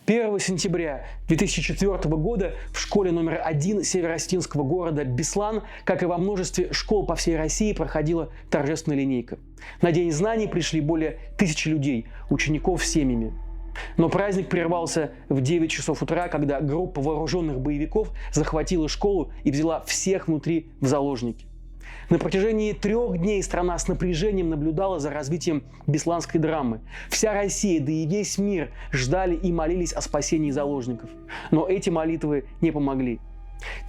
1 сентября 2004 года в школе номер 1 северо-осетинского города Беслан, как и во множестве школ по всей России, проходила торжественная линейка. На День знаний пришли более 1000 людей, учеников с семьями. Но праздник прервался в 9 часов утра, когда группа вооруженных боевиков захватила школу и взяла всех внутри в заложники. На протяжении 3 дней страна с напряжением наблюдала за развитием бесланской драмы. Вся Россия, да и весь мир ждали и молились о спасении заложников. Но эти молитвы не помогли.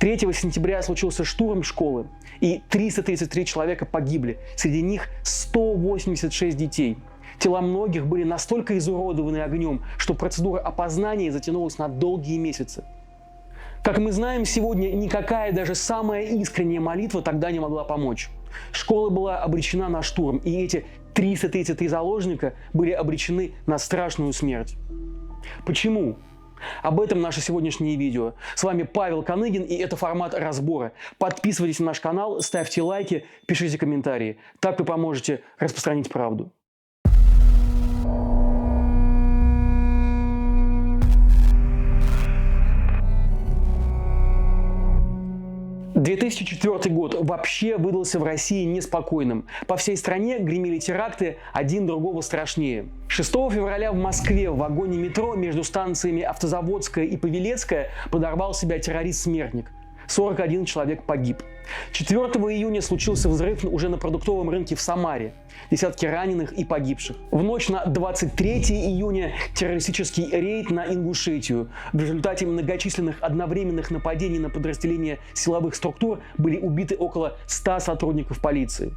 3 сентября случился штурм школы, и 333 человека погибли, среди них 186 детей. Тела многих были настолько изуродованы огнем, что процедура опознания затянулась на долгие месяцы. Как мы знаем, сегодня никакая, даже самая искренняя молитва тогда не могла помочь. Школа была обречена на штурм, и эти 333 заложника были обречены на страшную смерть. Почему? Об этом наше сегодняшнее видео. С вами Павел Коныгин, и это формат разбора. Подписывайтесь на наш канал, ставьте лайки, пишите комментарии. Так вы поможете распространить правду. 2004 год вообще выдался в России неспокойным. По всей стране гремели теракты, один другого страшнее. 6 февраля в Москве в вагоне метро между станциями Автозаводская и Павелецкая подорвал себя террорист-смертник. 41 человек погиб. 4 июня случился взрыв уже на продуктовом рынке в Самаре. Десятки раненых и погибших. В ночь на 23 июня террористический рейд на Ингушетию. В результате многочисленных одновременных нападений на подразделения силовых структур были убиты около 100 сотрудников полиции.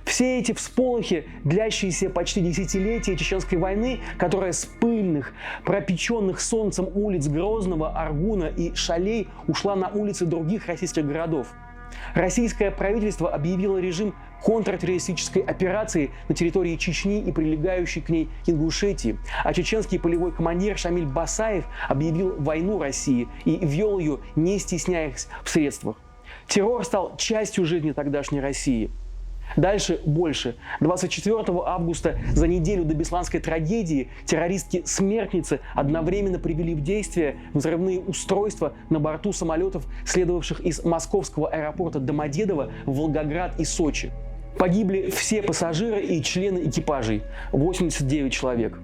Все эти всполохи, длящиеся почти десятилетия Чеченской войны, которая с пыльных, пропеченных солнцем улиц Грозного, Аргуна и Шалей ушла на улицы других российских городов. Российское правительство объявило режим контртеррористической операции на территории Чечни и прилегающей к ней Ингушетии, а чеченский полевой командир Шамиль Басаев объявил войну России и вел ее, не стесняясь в средствах. Террор стал частью жизни тогдашней России. Дальше больше. 24 августа, за неделю до бесланской трагедии, террористки-смертницы одновременно привели в действие взрывные устройства на борту самолетов, следовавших из московского аэропорта Домодедово в Волгоград и Сочи. Погибли все пассажиры и члены экипажей – 89 человек.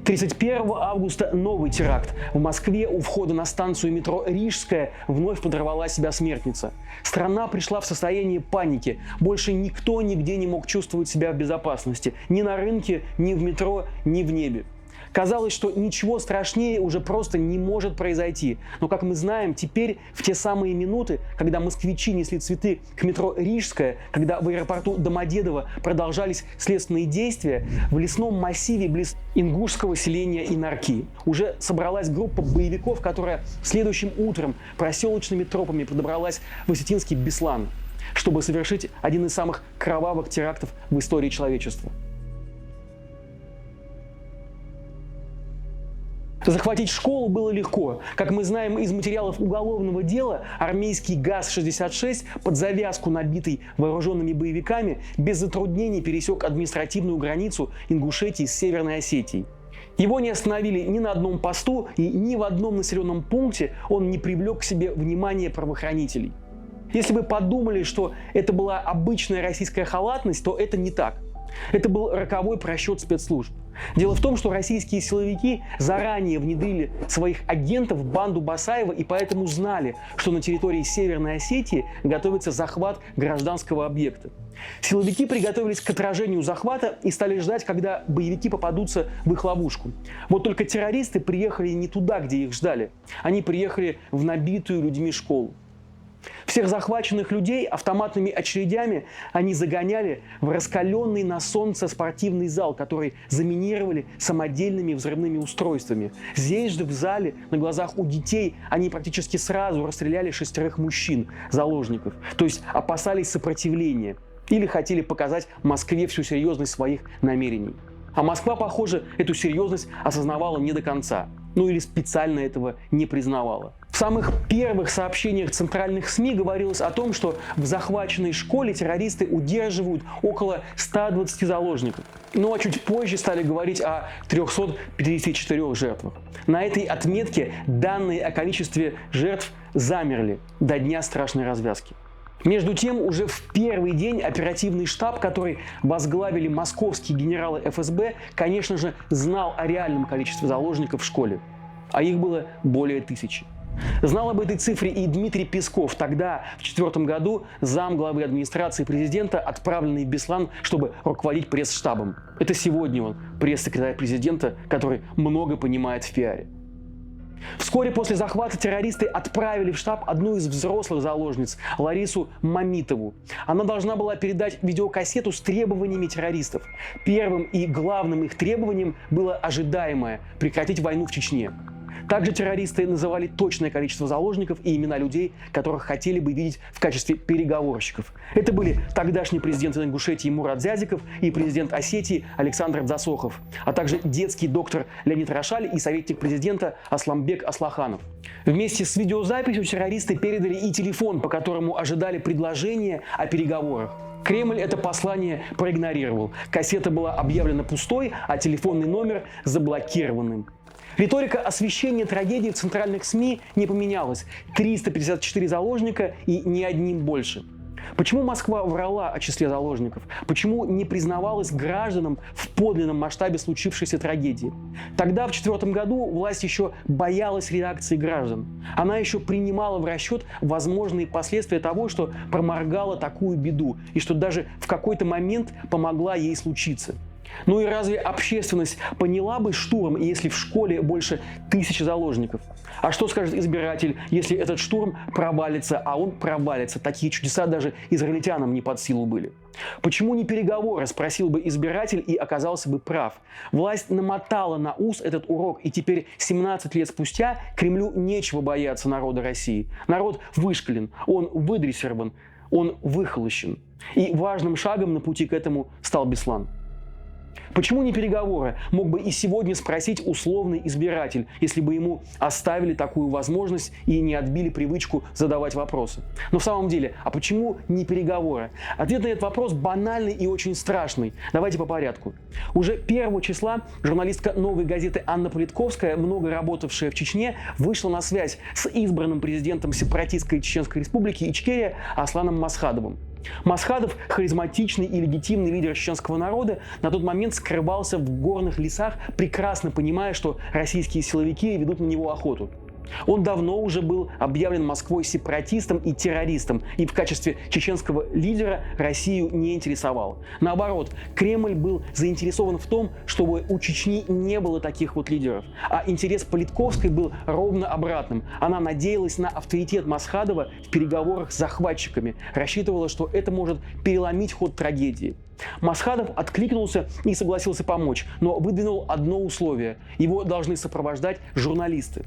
31 августа новый теракт. В Москве у входа на станцию метро Рижская вновь подорвала себя смертница. Страна пришла в состояние паники. Больше никто нигде не мог чувствовать себя в безопасности. Ни на рынке, ни в метро, ни в небе. Казалось, что ничего страшнее уже просто не может произойти. Но, как мы знаем, теперь, в те самые минуты, когда москвичи несли цветы к метро Рижская, когда в аэропорту Домодедово продолжались следственные действия, в лесном массиве близ ингушского селения Инарки уже собралась группа боевиков, которая следующим утром проселочными тропами подобралась в осетинский Беслан, чтобы совершить один из самых кровавых терактов в истории человечества. Захватить школу было легко. Как мы знаем из материалов уголовного дела, армейский ГАЗ-66, под завязку набитый вооруженными боевиками, без затруднений пересек административную границу Ингушетии с Северной Осетией. Его не остановили ни на одном посту и ни в одном населенном пункте он не привлек к себе внимание правоохранителей. Если вы подумали, что это была обычная российская халатность, то это не так. Это был роковой просчет спецслужб. Дело в том, что российские силовики заранее внедрили своих агентов в банду Басаева и поэтому знали, что на территории Северной Осетии готовится захват гражданского объекта. Силовики приготовились к отражению захвата и стали ждать, когда боевики попадутся в их ловушку. Вот только террористы приехали не туда, где их ждали. Они приехали в набитую людьми школу. Всех захваченных людей автоматными очередями они загоняли в раскаленный на солнце спортивный зал, который заминировали самодельными взрывными устройствами. Здесь же в зале на глазах у детей они практически сразу расстреляли 6 мужчин, заложников, то есть опасались сопротивления или хотели показать Москве всю серьезность своих намерений. А Москва, похоже, эту серьезность осознавала не до конца. ну или специально этого не признавала. В самых первых сообщениях центральных СМИ говорилось о том, что в захваченной школе террористы удерживают около 120 заложников. Ну а чуть позже стали говорить о 354 жертвах. На этой отметке данные о количестве жертв замерли до дня страшной развязки. Между тем, уже в первый день оперативный штаб, который возглавили московские генералы ФСБ, конечно же, знал о реальном количестве заложников в школе. А их было более 1000. Знал об этой цифре и Дмитрий Песков, тогда, в 2004 году, замглавы администрации президента, отправленный в Беслан, чтобы руководить пресс-штабом. Это сегодня он, пресс-секретарь президента, который много понимает в пиаре. Вскоре после захвата террористы отправили в штаб одну из взрослых заложниц, Ларису Мамитову. Она должна была передать видеокассету с требованиями террористов. Первым и главным их требованием было ожидаемое – прекратить войну в Чечне. Также террористы называли точное количество заложников и имена людей, которых хотели бы видеть в качестве переговорщиков. Это были тогдашний президент Ингушетии Мурат Зязиков и президент Осетии Александр Дзасохов, а также детский доктор Леонид Рошаль и советник президента Асламбек Аслаханов. Вместе с видеозаписью террористы передали и телефон, по которому ожидали предложения о переговорах. Кремль это послание проигнорировал. Кассета была объявлена пустой, а телефонный номер заблокированным. Риторика освещения трагедии в центральных СМИ не поменялась. 354 заложника и ни одним больше. Почему Москва врала о числе заложников? Почему не признавалась гражданам в подлинном масштабе случившейся трагедии? Тогда, в 2004 году, власть еще боялась реакции граждан. Она еще принимала в расчет возможные последствия того, что проморгала такую беду, и что даже в какой-то момент помогла ей случиться. Ну и разве общественность поняла бы штурм, если в школе больше 1000 заложников? А что скажет избиратель, если этот штурм провалится, а он провалится? Такие чудеса даже израильтянам не под силу были. Почему не переговоры, спросил бы избиратель и оказался бы прав. Власть намотала на ус этот урок, и теперь, 17 лет спустя, Кремлю нечего бояться народа России. Народ вышкален, он выдрессирован, он выхолощен. И важным шагом на пути к этому стал Беслан. Почему не переговоры? Мог бы и сегодня спросить условный избиратель, если бы ему оставили такую возможность и не отбили привычку задавать вопросы. Но в самом деле, а почему не переговоры? Ответ на этот вопрос банальный и очень страшный. Давайте по порядку. Уже 1 числа журналистка «Новой газеты» Анна Политковская, много работавшая в Чечне, вышла на связь с избранным президентом сепаратистской Чеченской республики Ичкерия Асланом Масхадовым. Масхадов, харизматичный и легитимный лидер чеченского народа, на тот момент скрывался в горных лесах, прекрасно понимая, что российские силовики ведут на него охоту. Он давно уже был объявлен Москвой сепаратистом и террористом, и в качестве чеченского лидера Россию не интересовал. Наоборот, Кремль был заинтересован в том, чтобы у Чечни не было таких вот лидеров. А интерес Политковской был ровно обратным. Она надеялась на авторитет Масхадова в переговорах с захватчиками, рассчитывала, что это может переломить ход трагедии. Масхадов откликнулся и согласился помочь, но выдвинул одно условие – его должны сопровождать журналисты.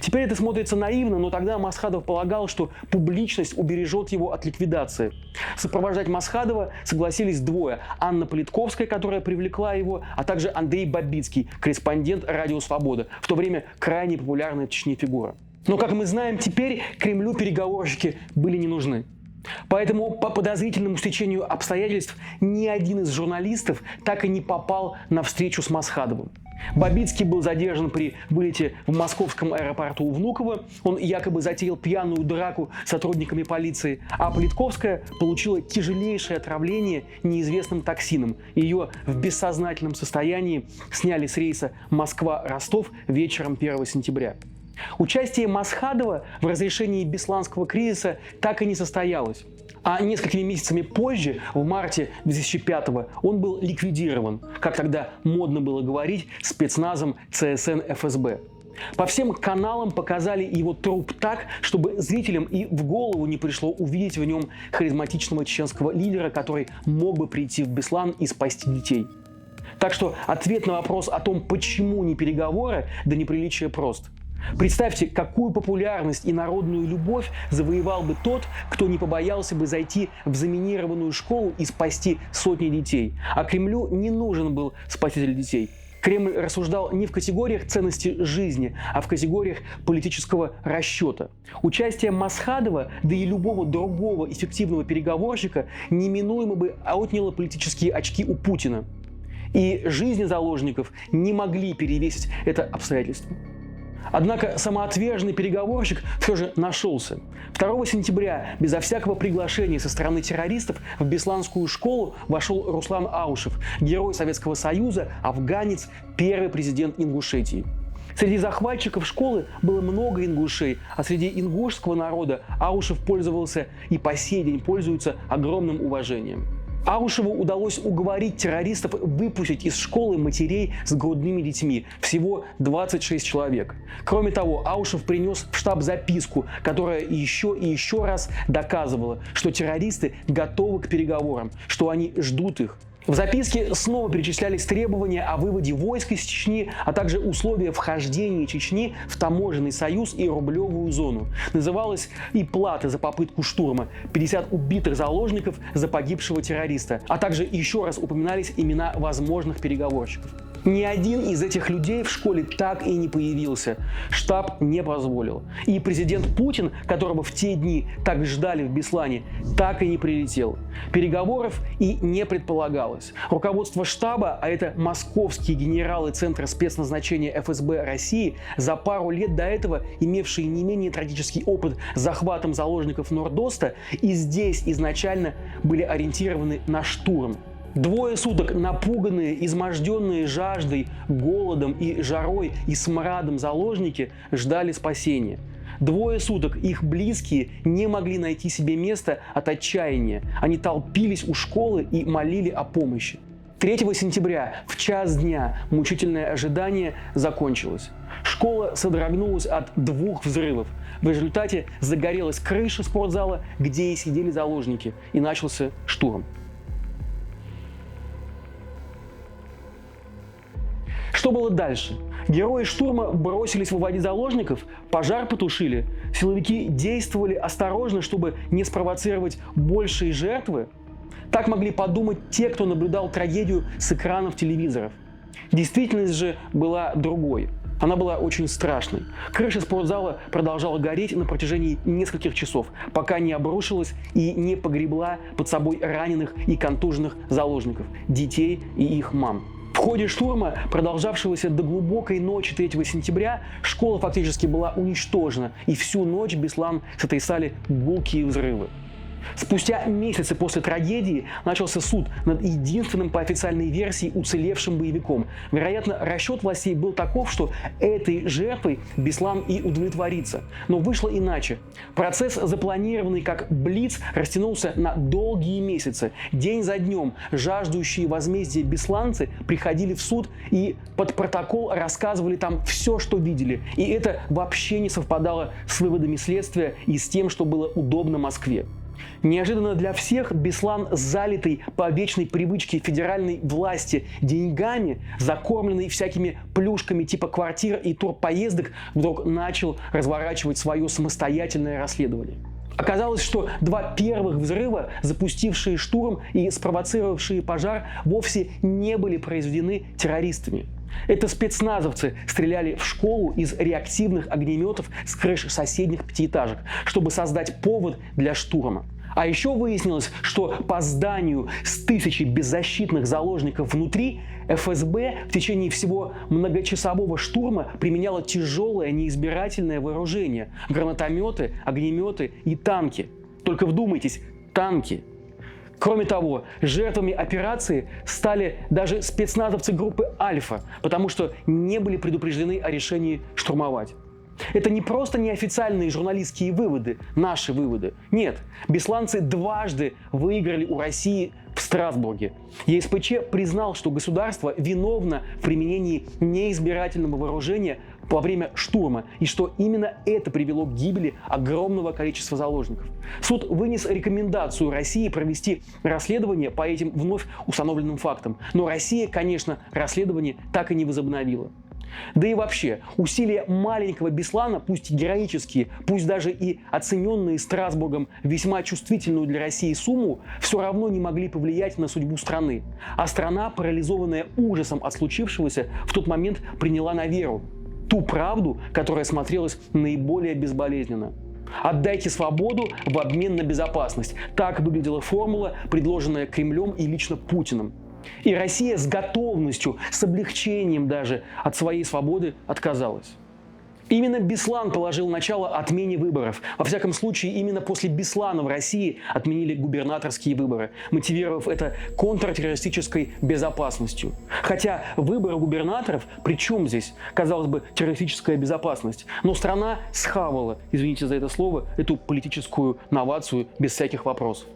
Теперь это смотрится наивно, но тогда Масхадов полагал, что публичность убережет его от ликвидации. Сопровождать Масхадова согласились двое – Анна Политковская, которая привлекла его, а также Андрей Бабицкий, корреспондент «Радио Свобода», в то время крайне популярная в Чечне фигура. Но, как мы знаем, теперь Кремлю переговорщики были не нужны. Поэтому по подозрительному стечению обстоятельств ни один из журналистов так и не попал на встречу с Масхадовым. Бабицкий был задержан при вылете в московском аэропорту Внуково. Он якобы затеял пьяную драку с сотрудниками полиции. А Политковская получила тяжелейшее отравление неизвестным токсином. Ее в бессознательном состоянии сняли с рейса Москва-Ростов вечером 1 сентября. Участие Масхадова в разрешении бесланского кризиса так и не состоялось. А несколькими месяцами позже, в марте 2005-го, он был ликвидирован, как тогда модно было говорить, спецназом ЦСН ФСБ. По всем каналам показали его труп так, чтобы зрителям и в голову не пришло увидеть в нем харизматичного чеченского лидера, который мог бы прийти в Беслан и спасти детей. Так что ответ на вопрос о том, почему не переговоры, до неприличия прост. Представьте, какую популярность и народную любовь завоевал бы тот, кто не побоялся бы зайти в заминированную школу и спасти сотни детей. А Кремлю не нужен был спаситель детей. Кремль рассуждал не в категориях ценности жизни, а в категориях политического расчета. Участие Масхадова, да и любого другого эффективного переговорщика неминуемо бы отняло политические очки у Путина. И жизни заложников не могли перевесить это обстоятельство. Однако самоотверженный переговорщик все же нашелся. 2 сентября безо всякого приглашения со стороны террористов в Бесланскую школу вошел Руслан Аушев, герой Советского Союза, афганец, первый президент Ингушетии. Среди захватчиков школы было много ингушей, а среди ингушского народа Аушев пользовался и по сей день пользуется огромным уважением. Аушеву удалось уговорить террористов выпустить из школы матерей с грудными детьми, всего 26 человек. Кроме того, Аушев принес в штаб записку, которая еще и еще раз доказывала, что террористы готовы к переговорам, что они ждут их. В записке снова перечислялись требования о выводе войск из Чечни, а также условия вхождения Чечни в таможенный союз и рублевую зону. Называлась и плата за попытку штурма, 50 убитых заложников за погибшего террориста, а также еще раз упоминались имена возможных переговорщиков. Ни один из этих людей в школе так и не появился. Штаб не позволил. И президент Путин, которого в те дни так ждали в Беслане, так и не прилетел. Переговоров и не предполагалось. Руководство штаба, а это московские генералы Центра спецназначения ФСБ России, за пару лет до этого имевшие не менее трагический опыт с захватом заложников Нордоста, и здесь изначально были ориентированы на штурм. 2 суток напуганные, изможденные жаждой, голодом и жарой и смрадом заложники ждали спасения. 2 суток их близкие не могли найти себе места от отчаяния. Они толпились у школы и молили о помощи. 3 сентября в час дня мучительное ожидание закончилось. Школа содрогнулась от 2 взрывов. В результате загорелась крыша спортзала, где и сидели заложники, и начался штурм. Что было дальше? Герои штурма бросились выводить заложников, пожар потушили, силовики действовали осторожно, чтобы не спровоцировать большие жертвы. Так могли подумать те, кто наблюдал трагедию с экранов телевизоров. Действительность же была другой. Она была очень страшной. Крыша спортзала продолжала гореть на протяжении нескольких часов, пока не обрушилась и не погребла под собой раненых и контуженных заложников, детей и их мам. В ходе штурма, продолжавшегося до глубокой ночи 3 сентября, школа фактически была уничтожена, и всю ночь Беслан сотрясали гулкие взрывы. Спустя месяцы после трагедии начался суд над единственным по официальной версии уцелевшим боевиком. Вероятно, расчет властей был таков, что этой жертвой Беслан и удовлетворится. Но вышло иначе. Процесс, запланированный как блиц, растянулся на долгие месяцы. День за днем жаждущие возмездия бесланцы приходили в суд и под протокол рассказывали там все, что видели. И это вообще не совпадало с выводами следствия и с тем, что было удобно Москве. Неожиданно для всех Беслан, залитый по вечной привычке федеральной власти деньгами, закормленный всякими плюшками типа квартир и турпоездок, вдруг начал разворачивать свое самостоятельное расследование. Оказалось, что 2 первых взрыва, запустившие штурм и спровоцировавшие пожар, вовсе не были произведены террористами. Это спецназовцы стреляли в школу из реактивных огнеметов с крыш соседних пятиэтажек, чтобы создать повод для штурма. А еще выяснилось, что по зданию с 1000 беззащитных заложников внутри ФСБ в течение всего многочасового штурма применяло тяжелое неизбирательное вооружение – гранатометы, огнеметы и танки. Только вдумайтесь – танки. Кроме того, жертвами операции стали даже спецназовцы группы «Альфа», потому что не были предупреждены о решении штурмовать. Это не просто неофициальные журналистские выводы, наши выводы. Нет, бесланцы дважды выиграли у России в Страсбурге. ЕСПЧ признал, что государство виновно в применении неизбирательного вооружения во время штурма, и что именно это привело к гибели огромного количества заложников. Суд вынес рекомендацию России провести расследование по этим вновь установленным фактам. Но Россия, конечно, расследование так и не возобновила. Да и вообще, усилия маленького Беслана, пусть и героические, пусть даже и оцененные Страсбургом весьма чувствительную для России сумму, все равно не могли повлиять на судьбу страны. А страна, парализованная ужасом от случившегося, в тот момент приняла на веру ту правду, которая смотрелась наиболее безболезненно. Отдайте свободу в обмен на безопасность. Так выглядела формула, предложенная Кремлем и лично Путиным. И Россия с готовностью, с облегчением даже от своей свободы отказалась. Именно Беслан положил начало отмене выборов. Во всяком случае, именно после Беслана в России отменили губернаторские выборы, мотивировав это контртеррористической безопасностью. Хотя выборы губернаторов, при чем здесь, казалось бы, террористическая безопасность? Но страна схавала, извините за это слово, эту политическую новацию без всяких вопросов.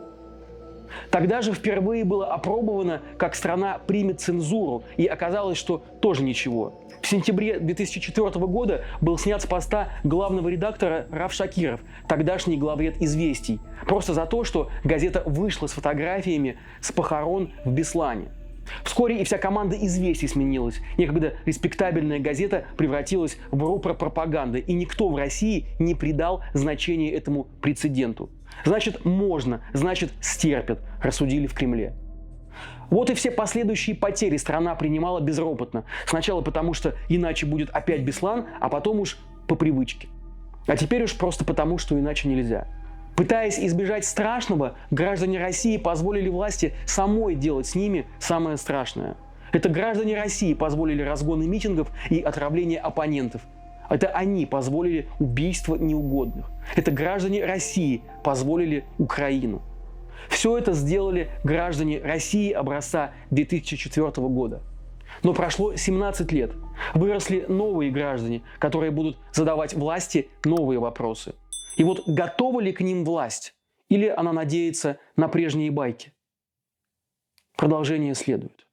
Тогда же впервые было опробовано, как страна примет цензуру, и оказалось, что тоже ничего. В сентябре 2004 года был снят с поста главного редактора Раф Шакиров, тогдашний главред «Известий», просто за то, что газета вышла с фотографиями с похорон в Беслане. Вскоре и вся команда «Известий» сменилась. Некогда респектабельная газета превратилась в рупор пропаганды, и никто в России не придал значения этому прецеденту. Значит, можно, значит, стерпят, рассудили в Кремле. Вот и все последующие потери страна принимала безропотно. Сначала потому, что иначе будет опять Беслан, а потом уж по привычке. А теперь уж просто потому, что иначе нельзя. Пытаясь избежать страшного, граждане России позволили власти самой делать с ними самое страшное. Это граждане России позволили разгоны митингов и отравление оппонентов. Это они позволили убийство неугодных. Это граждане России позволили Украину. Все это сделали граждане России образца 2004 года. Но прошло 17 лет. Выросли новые граждане, которые будут задавать власти новые вопросы. И вот готова ли к ним власть? Или она надеется на прежние байки? Продолжение следует.